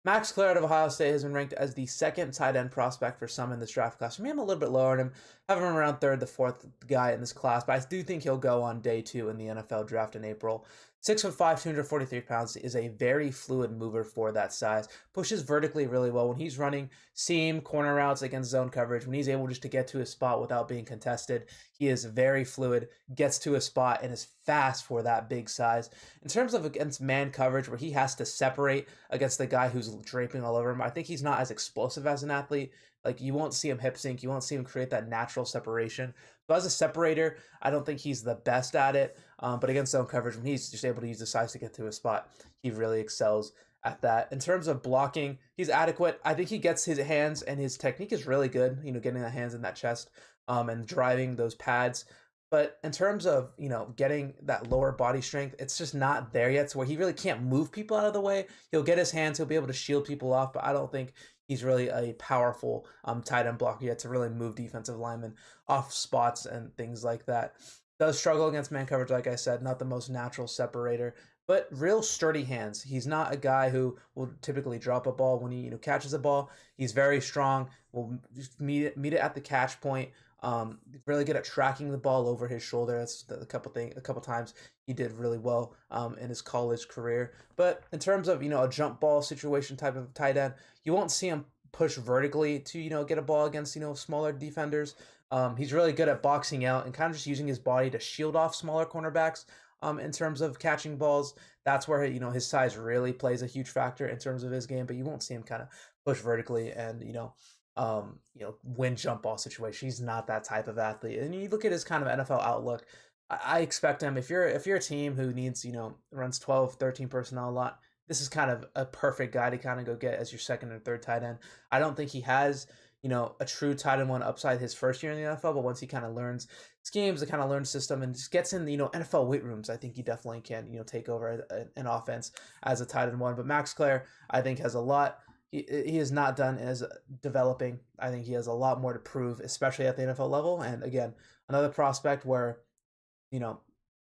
Max Klare of Ohio State has been ranked as the second tight end prospect for some in this draft class. For me, I'm a little bit lower on him. I have him around third, the fourth guy in this class, but I do think he'll go on day 2 in the NFL draft in April. 6'5", 243 pounds is a very fluid mover for that size. Pushes vertically really well when he's running seam corner routes against zone coverage. When he's able just to get to his spot without being contested, he is very fluid, gets to a spot, and is fast for that big size. In terms of against man coverage, where he has to separate against the guy who's draping all over him, I think he's not as explosive as an athlete. Like, you won't see him hip sync, you won't see him create that natural separation. So as a separator, I don't think he's the best at it. But against zone coverage, when he's just able to use the size to get to a spot, he really excels at that. In terms of blocking, he's adequate. I think he gets his hands, and his technique is really good, getting the hands in that chest, and driving those pads. But in terms of, getting that lower body strength, it's just not there yet. So where he really can't move people out of the way. He'll get his hands, he'll be able to shield people off, but I don't think he's really a powerful tight end blocker yet to really move defensive linemen off spots and things like that. Does struggle against man coverage, like I said, not the most natural separator, but real sturdy hands. He's not a guy who will typically drop a ball when he catches a ball. He's very strong. Will just meet it at the catch point. Really good at tracking the ball over his shoulder. That's a couple times he did really well in his college career. But in terms of a jump ball situation type of tight end, you won't see him push vertically to get a ball against smaller defenders. He's really good at boxing out and kind of just using his body to shield off smaller cornerbacks. In terms of catching balls, that's where his size really plays a huge factor in terms of his game. But you won't see him kind of push vertically and win jump ball situation. He's not that type of athlete. And you look at his kind of NFL outlook. I expect him, if you're a team who needs runs 12, 13 personnel a lot, this is kind of a perfect guy to kind of go get as your second or third tight end. I don't think he has a true tight end one upside his first year in the NFL, but once he kind of learns schemes, kind of learns system, and just gets in NFL weight rooms, I think he definitely can take over an offense as a tight end one. But Max Klare, I think, has a lot. He is not done as developing. I think he has a lot more to prove, especially at the NFL level. And again, another prospect where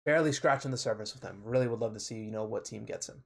barely scratching the surface with him. Really would love to see what team gets him.